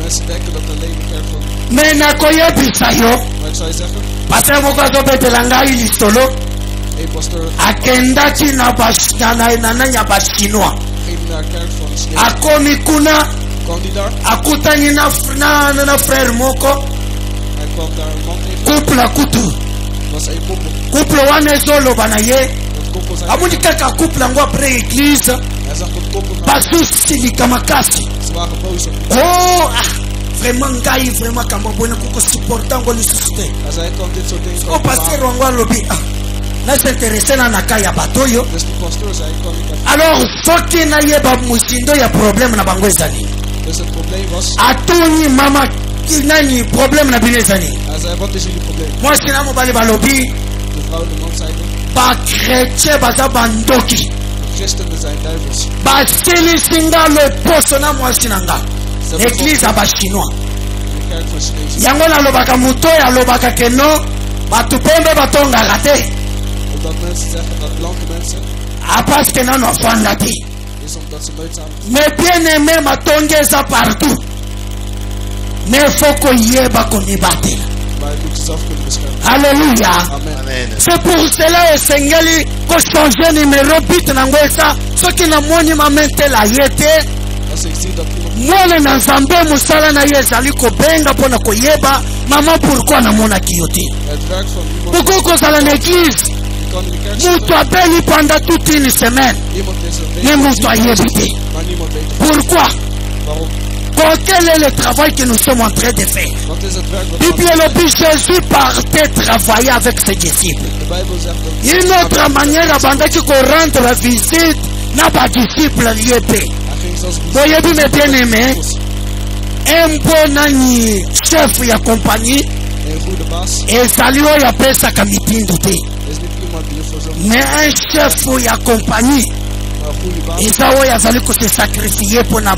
Mensen denken dat alleen de kerk van. Me nakoyebisa yo Maar ik zou je zeggen, paster moko azobetela ngai lisolo één pastor akendaki na nanya bachinois ging naar de kerk van Sneeuw. akomi kuna Kwam die daar? akutani na frère moko Hij kwam daar een man tegen. couple akutu Het was één koppel. couple wana ezoloba na ye Dat koppel zei. amoni kaka couple yango apres église Hij zag dat koppel naar. bazosilika makasi. Ze waren boos op hem. Oh, vraiment ngai vraiment kamba bona kuko supporta ngo lisusu te. Hij zei, ik kan dit soort dingen. O pasteur wango alobi nasinterese na kai ya bato oyo. Dus die pastoor zei, ik kan niet even. Alors soki nayeba musindo ya problème na bango ezali Dus het probleem was. atuni mama nani problème na bino ezali Hij zei, wat is jullie probleem? mwasi na mobali balobi De vrouw en de man zeiden, bakretien baza bandoki de christenen zijn duivels. basilisi nga loposo na mwasi na nga eglize ya bachinois. In de kerk van Chinezen. Yango nalobaka moto oyo alobaka keno bato pembe batongaka te Omdat mensen zeggen dat blanke mensen. apaske nano afanda te. Is omdat ze nooit samen. Mais bien aimé matongi eza partout mais fo koyeba komibatela. Maar je moet jezelf kunnen beschermen. Alléluia. Amen. Amen. C'est pour cela esengeli kochange numero bit nango eza soki namoni mamentela ye te Als ik zie dat iemand mwana na nzambe mosala na ye ezali kobenga mpo na koyeba mama pourkui namonaki yo te. het werk van iemand. Okoki kozala na eglize Je kan in de kerk moto zitten. abeli pendant toute une semaine Iemand is een mais week. moto ayebi te. Maar niemand weet het. Pourquoi? Waarom? Quel est le travail que nous sommes en train de faire? Wat is het werk wat Bible elobi Jésus partait travailler avec ses disciples. de Bijbel zegt dat Une autre manière abandaki korendre visite na badisciple ye pe. hij ging zelfs Boyebi me bien aimé empo nani chef ya compagnie een goede baas ezali oyo apesaka mitindo te is niet iemand die ervoor zorgt, mais un chef ya compagnie maar een goede baas eza oyo azali kose sacrifie mpo na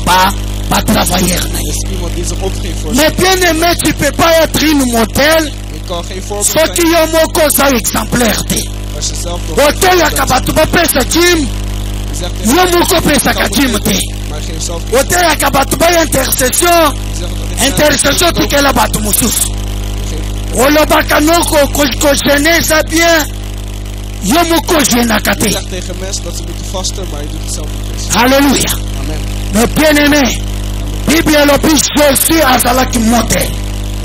batravailleur na ye. is iemand die zich opgeeft voor Mais bien aimé tu peux pas être une modèle je kan geen voorbeeld soki zijn yo moko oza exemplaire te. als je zelf nog oteyaka bato bapesa jim je zegt yo moko opesaka jim te. maar geef zelf oteyaka bato baya intercession je zegt dat ik intercession tikela bato mosusu geef olobaka noko kogene eza bien yo moko ogenaka je te. zegt tegen mensen dat ze moeten vasten maar je doet het zelf niet eens. Alléluia. Amen. Mais bien aimé bible elobi jésus azalaki modele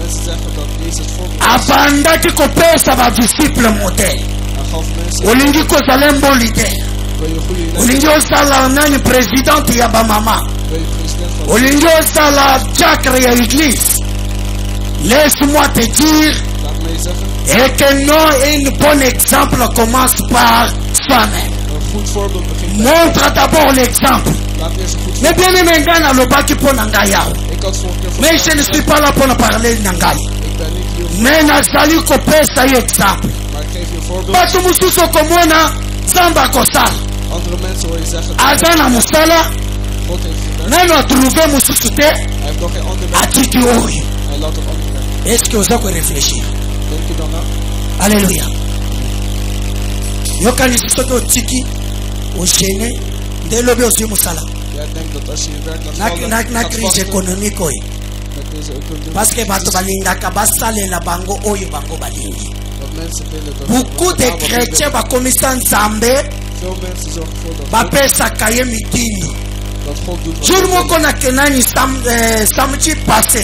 Mensen zeggen dat Jezus voorbeeld is. abandaki kopesa badisciple modele. Hij gaf mensen olingi kozala mboli te wil je goede les olingi osala nani présidente ya bamama wil je president van olingi osala diacre ya église. Laisse-moi te dire laat mij zeggen et que non un bon exemple commence par soi-même. een goed voorbeeld begint bij Montre d'abord l'exemple. laat eerst een goed Mais bien aimé ngai nalobaki mpo na ngai awa ik had vorige keer mais je ne suis pas là pour parler na ngai ik ben niet hier mais nazali kopesa ye exemple. maar ik geef je een voorbeeld bato mosusu okomona nzambe akosala andere mensen hoor je zeggen aza na mosala God heeft gewerkt nano atrouve mosusu te hij heeft nog geen ander werk atiki oyo. hij laat op ander werk Est ce que oza korefléchir? denk je dan na Alléluia. yokanisi soki otiki ogene nde elobi ozwi mosala jij denkt dat als je je werk laat vallen na gaat crise vasten économique oyo met deze economie parce que bato balingaka basalela bango oyo bango balingi. dat mensen mensen willen dat beaucoup de dat chrétiens bakomisa nzambe veel mensen zorgen ervoor dat God, bapesaka ye mitindo dat God doet wat jour hij wil. moko nakenani samedi passé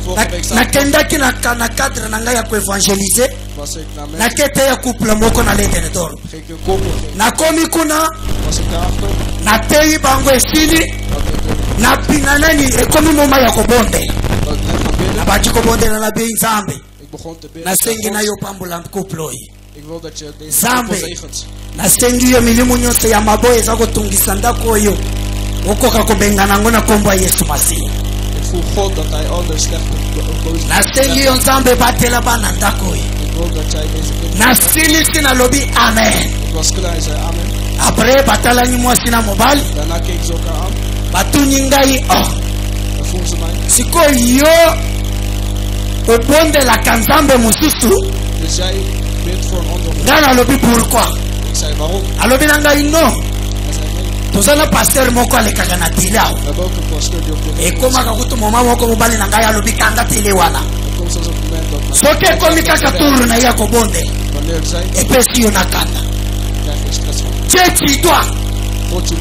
Vorige week nakendaki na cadre na ngai ya koevangelize was ik naar mensen, nakete ya couple moko na ledenedor ging ik een koppel geven. nakomi kuna Was ik daarachter, nateyi bango esili dat ik napina nani ekomi moma ya kobondela dat ik net gaan bidden. nabaki kobondela na bei nzambe Ik begon te bidden. nasengi God, na yo pambola couple oyo ik wil dat je deze Zambe. koppel zegent. nasengi yo milimo nyonso ya maboye eza kotungisa ndako oyo okoka kobengana yango na nkombo ya yesu masiya Ik voel God dat hij alle slechte boze nasengi yo nzambe batela bana ndako oyo Ik wil dat jij deze kinderen... nasilisi nalobi amen Ik was klaar en zei amen. apres batalani mwasi na mobali Daarna keken ze elkaar aan. batuni ngai oh Dan vroegen ze mij. sikoyo yo obondelaka nzambe mosusu Dus jij bidt voor een ander. ngai nalobi pourkui Ik zei waarom? alobi na ngai no Hij zei nee. toza na paster moko alekaka na tele awa We hebben ook een pasteur die op de wereld is. ekomaka kutu moma moko mobali na ngai alobi kanga tele wana Er komt zelfs op het moment dat soki ekomi kaka turu na ye ya kobondela wanneer het zijn, epesi yo na kanda krijg je stress van. tie tu dois God je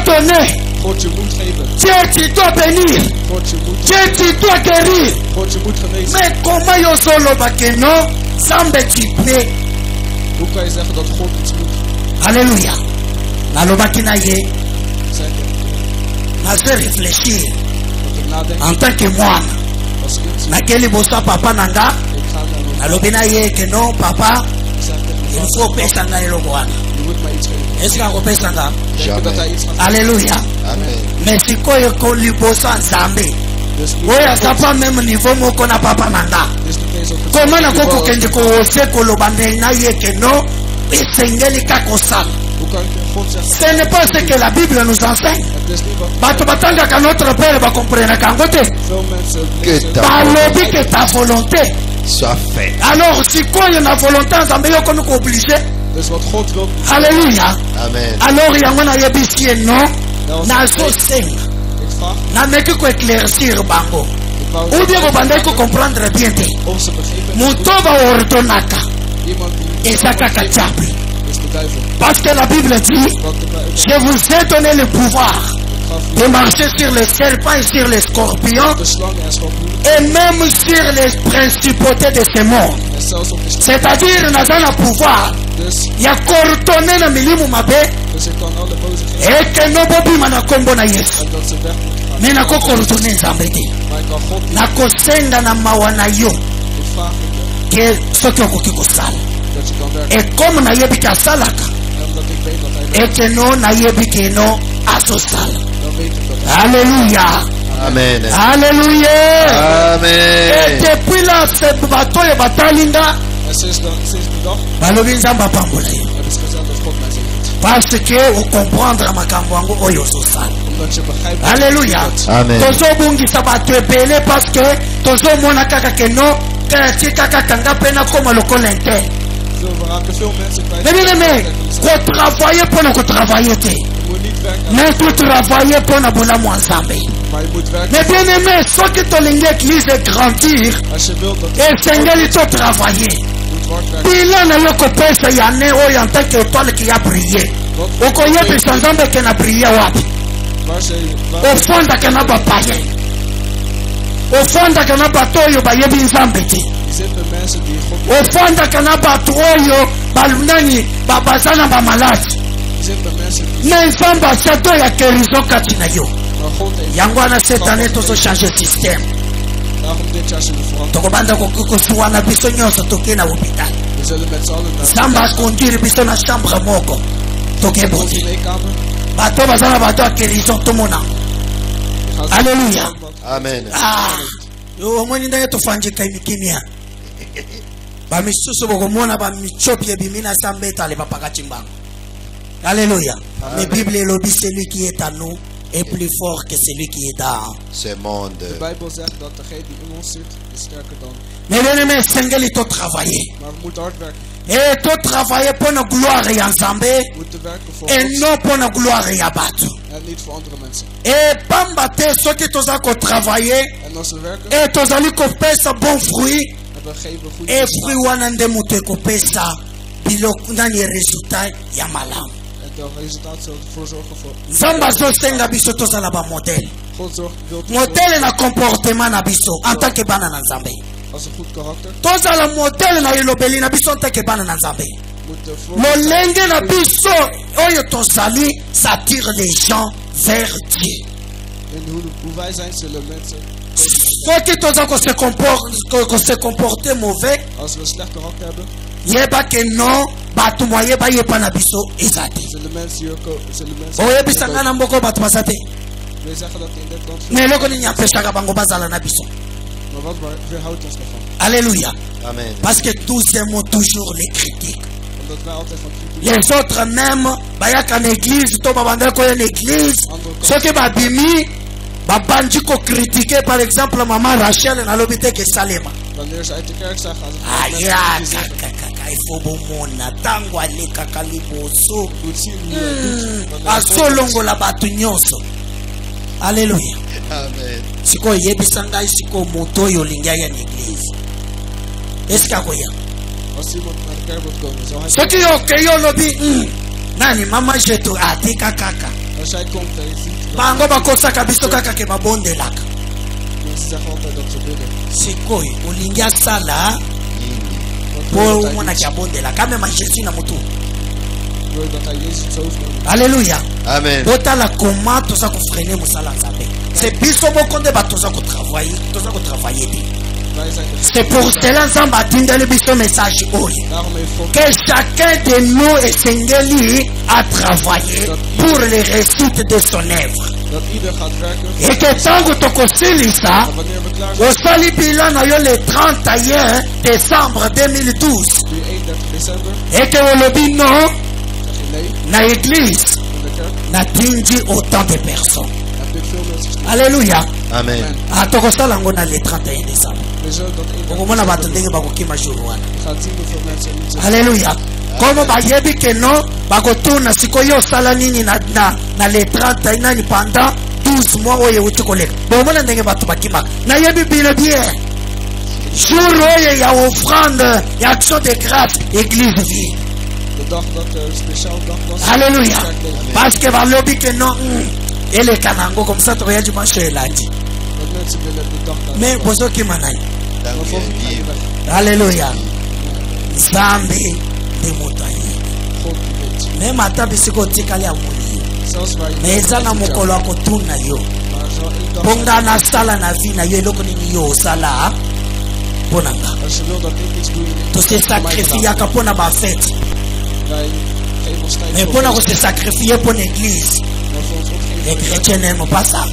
donner God je moet geven. tie tu dois bénir God je moet, tie tu dois guérir God je moet genezen. mais koma yo ozoloba ke no nzambe tipe Hoe kan je zeggen dat God iets moet? alleluya nalobaki na ye Zeg je nazo réfléchir dat ik nadenk en tant que mwana als kind. nake liboso ya papa na nga Ik ga naar mijn nalobi na ye ke no papa ik zeg tegen il mijn faut vader, opesa ngai eloko wana je moet mij iets geven. eske akopesa nga Denk je dat hij Jamais. iets gaat alleluya Amen. mais sikoyo ko liboso ya nzambe Dus nu oyo aza pa meme niveau moko na papa na nga is niet eens op het koma nako niveau. kokende koose koloba ndenge na ye ke no esengeli kaka kosala Hoe kan ik God zeggen? ce n'est pas ce que la bible nous enseigne Het is niet wat bato batangaka notre père bakomprenaka yango te veel mensen Que lezen. ta balobi ke ta volonté soit fait. alors sikoyo na volonté ya nzambe yo komi kooblige Dus wat God wil, alleluya Amen. alors yango nayebisi ye no nazosenga ik vraag, nameki koéclaircir bango ik wou ou bien kobandaki kocomprendre bien te of ze begrepen. moto baordonaka Iemand die eza kaka diable is de duivel. parce que la bible dit Want de Bijbel je vous ai donné le pouvoir gaf de marcher sur les serpents et sur les scorpions de slangen en schorpioenen et même sur les principautés de ce monde en zelfs op de slangen. c'est-à-dire naza na pouvoir Dus, ya kortone na milimu mabe dus ik kan alle boze geesten eke no bobima na nkombo na yesu en dat ze weg moeten gaan. me nakokortone nzambe te Maar ik kan God niet. nakosenga na mawa na yo Ik vraag je ke soki okoki kosala dat je kan werken. ekome nayebi ke asalaka En omdat ik weet dat hij werkt, eke no nayebi ke no azosala dan weet ik dat hij alleluya Amen. alleluya et Amen. depuis là bato oyo batali nga En sinds die dag balobi nzambe apambola yo hebben ze gezegd dat God mij zegent. parce que okomprendre makambo yango oyo ozosala Omdat je begrijpt alleluya dat Amen. tozobungisa bato ebele parce que tozomona kaka ke no tika kaka nga mpe nakoma lokola interne we raken veel mensen kwijt. mebileme kotravaille mpo na kotravaille te Je moet niet werken, mais kotravaille mpo na bolamu ya nzambe maar je moet werken. mais bien aimé soki tolingi église grandir Als je wilt dat esengeli totravaille je moet hard werken. bilan na yo kopesa ya ne oyo en tant que étoile ki ya brille okoyebisa nzambe ke na brille wapi Waar ofondaka na bapaye ofondaka na bato oyo bayebi nzambe te je zit met mensen die God. ofondaka na bato oyo balunani baza na bamaladi Je zit met mensen die. me nzambe asiato ya kerizo kati na yo Maar God heeft. yango wana cette année tozochange système Daarom dit jaar zullen we veranderen. tokobanda kokosuwa na biso nyonso tokei na hopital We zullen met z'n allen naar nzambe akondire biso na chambre moko tokei de bote kamer. bato baza na bato ya kerizo tomona alleluya Amen. yo omoni ndenge tofanjika kimia bamisusu bokomona bamichopi ebimi na nzambe etale bapakati mbango alleluya mais bible elobi celui qui est à nous est plus fort que celui qui est dans Ce monde. De Bijbel zegt dat degene die in ons zit, is sterker dan. mais bien aimé esengeli totravaille Maar we moeten hard werken. e totravaille mpo na gloire ya nzambe We moeten werken voor et ons non mpo na gloire ya bato en niet voor andere mensen. e pamba te soki toza kotravaille En als we werken e tozali kopesa bon fruit en we geven goede efruit resultaten. wana nde moto ekopesa biloko nani resultat ya malamu. En de resultaten zullen ervoor zorgen voor. Nzambe azosenga biso tozala bamodele. God wil modele na comportement na biso en tant que bana na nzambe. als een goed karakter. Tozala modele na elobeli na biso en tant que bana na nzambe. Moet de voorbeeld lolenge na biso oyo tozali ça tire les gens vers Dieu. en hoe wij zijn, zullen mensen. Soki toza kose comporter mauvais Als we een slecht karakter hebben, yeba ke non bato moye bayepa na biso eza te. zullen mensen hier komen. oyebisa ngai na mboko bato baza te Wil je zeggen dat in dit land na eloko nini apesaka bango bazala na biso. maar wat weerhoudt ons daarvan? Alléluia. Amen. Parce que nous aimons toujours les critiques. Omdat wij altijd van kritiek. Les autres même bayaka na église to babandela koya na église soki babimi babandi kokritike par exemple mama Rachel nalobi te ke Salema. Wanneer ze uit de kerk zijn, gaan ze aya mensen zeggen. kakaka ifo bomona ntango alekaka liboso Je moet zien hoe hij het doet. azolongola bato nyonso. Alléluia. Amen. sikoyo yebisa ngai sikoyo moto oyo olingi aya na église eske akoya Als iemand naar de kerk moet komen, zal hij. soki yo okei olobi nani mama jeto atika kaka Als jij komt en je ziet. bango bakosaka biso kaka ke babondelaka. Mensen zeggen altijd dat ze bidden. sikoyo olingi asala Want po wil dat hij omonaki iets- abondelaka mema jésus na motu. wil dat hij Jezus zo nemen. Alléluia. Amen. botala koma toza kofrene mosala ya nzambe se biso moko nde bato toza kotravaille te. Wij zijn de. C'est pour cela nzambe atindeli biso message oyo Daarom heeft God que chacun de nous esengeli à travailler pour les réussites de son œuvre dat ieder gaat werken. et que ntango tokosilisa En wanneer we klaar zijn, osali bilan na yo le 31 décembre 2012 nu 31 december, et que olobi non zeg je nee na église in de kerk. natindi autant de personnes. Heb ik veel mensen gestuurd. Alléluia. Amen. tokosala yango na le 31 décembre We zullen dat 31 okomona bato december ndenge bakokima jour wana. doen. Je gaat zien hoeveel mensen er niet zijn. Alléluia. Komo bayebi ke non bakotuna sikoyo osala nini na le 30 nani pendant 12 mois oyo ewuti koleka bomona ndenge bato bakimaka nayebi bino bien jour oyo ya offrande ya action de grâce église vide. De dag dat er een speciaal dag was. Alléluia. de kerk leeg. Parce que balobi ke non eleka nango comme ça tokoya dimanche elandi Dat mensen willen de dag daar. mais bozokima nani. Maar Dank volgende ga je u. weg. Alléluia. Nzambe nde moto ayebi God die weet. meme ata bisika otikali ya molimo Zelfs waar je me eza na mokolo ya kotuna yo maar zo één dag. mpo nga nasala na vi na yo eloko nini yo osala mpo na nga Als je wil dat ik iets doe, tose sacrifiaka mpo na bafete wij geven ons tijd me mpo na kose sacrifie mpo na église maar voor ons les opgeven. chrétiens n'aiment pas ça.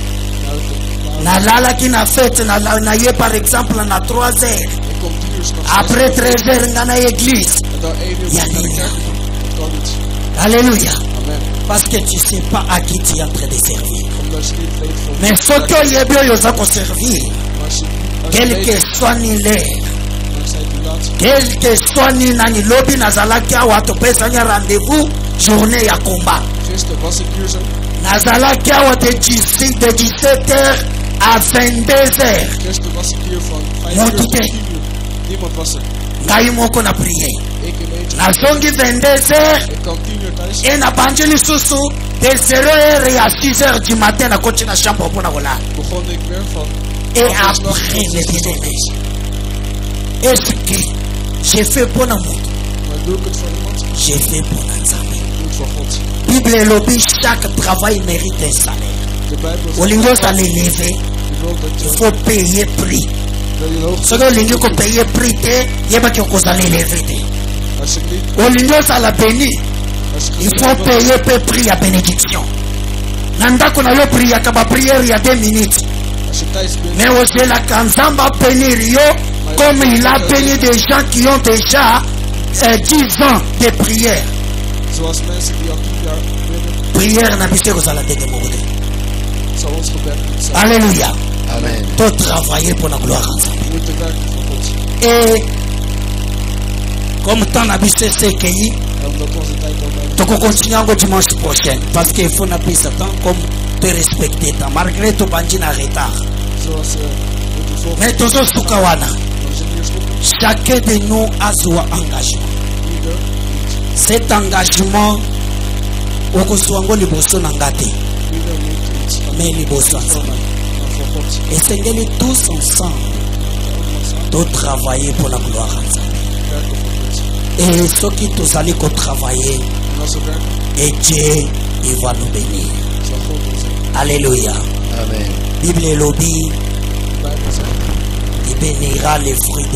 Nou, nalalaki na fete na ye par exemple na 3 heures ik kom 10 uur s'nachts. après 13 heures nga na église. En dan 1 uur Ja, naar de nee, kerk. Dat kan niet. Alléluia. Amen. Parce que tu sais pas à qui tu es en train de servir. Omdat je niet weet voor mais soki oyebi oyo oza koservir Maar als je quel weet, que soit ni l'heure dankzij die laatste. quel que soit ni nani lobi nazalaki awa topesani rendez-vous journée ya combat Gisteren was ik hier zo. nazalaki awa de 17h à 22h Gisteren was ik hier van 5 Ja, uur tot today. 10 uur. Niemand was er. ngai moko na priere Ik in eentje. nazongi 22h Ik kan 10 uur thuis. e nabandi lisusu de 0h ya 6h du matin nakoti na chambre mpona kolala Begon ik weer van. et après les bien-aimés est-ce que j'ai fait mpona moto Maar doe ik het voor iemand? j'ai fait mpona nzambe Ik doe het voor God. bible elobi chaque travail mérite un salaire De Bijbel olingi ozala éleve Je wilt dat il je faut payer prix wil je hoog soki olingi kopaye prix te yebaki okozala éleve te Als je niet. olingi ozala béni Als je il gezegd faut wordt, payer mpe prix ya bénédiction na ndako na yo priaka bapriere ya 2 minutes als je thuis bent. mais ozelaka nzambe abenir yo comme il a béni des gens qui ont déjà 10 ans de prière Zoals mensen die al 10 jaar bidden. prière na biso ekozala ndenge moko te Zal ons gebed niet zijn. alleluya Amen. totravaille mpo na gloire ya nzambe We moeten werken voor God. et comme temps na biso esekei En omdat onze tijd al bijna. tokokontinue yango dimanche prochain parce que il faut napesa temps comme te respecter temps malgré tobandi na retard Zoals we moeten volgen. mais tozosuka wana We zitten hier stoppen. chacun de nous a son engagement. Cet engagement, okosuango liboso nangate, mais liboso ensemble. Et Seigneur, tous ensemble, de travailler pour la gloire ensemble. Et ceux qui tous allés travailler, et Dieu, il va nous bénir. Alléluia. Amen. Bible et lobby, il bénira les fruits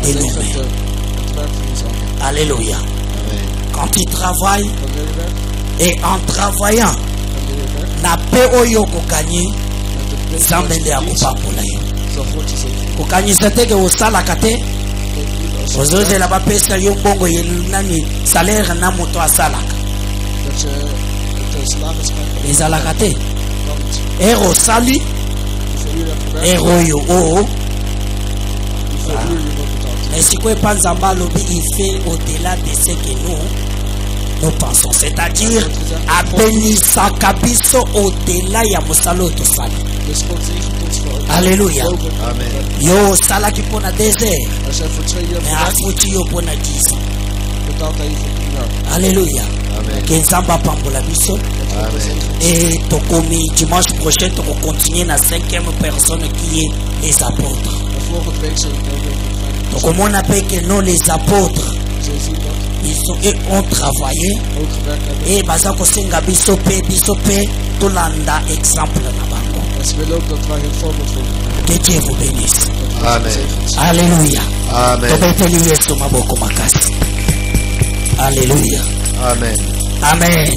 de nos mains. Alléluia. Amen. Quand il travaille, et en travaillant, na pe oyo ko gagner, zambe nde akopambola yo. Ko gagner c'était que osalaka te, ozozela bapesa yo mbongo nani salaire na moto asalaka. Ezalaka te. Ero sali, ero yo o. Mais si quoi Panzamba lobby, il fait au-delà de ce que nous pensons. C'est-à-dire, à Benissa Kabiso au-delà ya Moussalo to Sali. Alléluia. Amen. Yo Sala qui pona désert. Mais à Fouti yo pona 10 ans. Alléluia. Amen. Kenzamba Pambola Biso. Amen. Et Tokomi, dimanche prochain, tu vas continuer la 5e personne qui est les apôtres. Donc, comment on appelle que non, les apôtres, ils ont travaillé. Et Bazako Senga Bisope, tout l'anda exemple là-bas. Que Dieu vous bénisse. Amen. Alléluia. Amen. Alléluia. Amen. Amen.